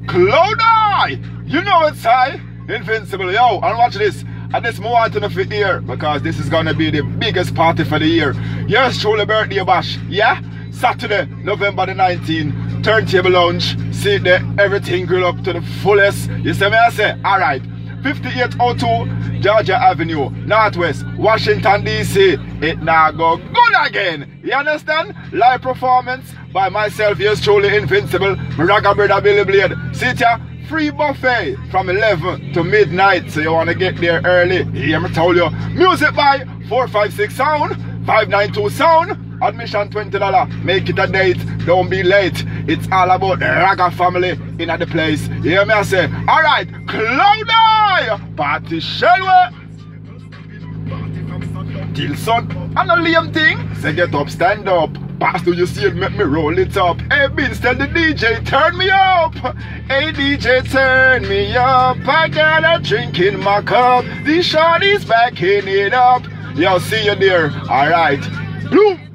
Cloud Eye! You know it's high. Invincible, yo, and watch this. And this more to the here because this is gonna be the biggest party for the year. Yes, truly birthday bash, yeah? Saturday, November the 19th, turntable lounge, see there, everything grill up to the fullest. You see me I say? Alright. 5802 Georgia Avenue, Northwest, Washington DC. It now go good again. You understand? Live performance by myself, yes, truly Invincible, my Ragga brother Billy Blade. See ya? Free buffet from 11 to midnight, so you want to get there early. Hear me tell you. Music by 456 Sound, 592 Sound. Admission $20. Make it a date. Don't be late. It's all about the Ragga family in the place. You hear me I say? Alright, Cloud Eye! Party shall we? Till son, and a lame thing. Say get up, stand up. Pass to you see it, make me roll it up. Hey Vince, tell the DJ, turn me up. Hey DJ, turn me up. I got a drink in my cup. The shorty's backing it up. Yo, see you there. Alright. Bloom.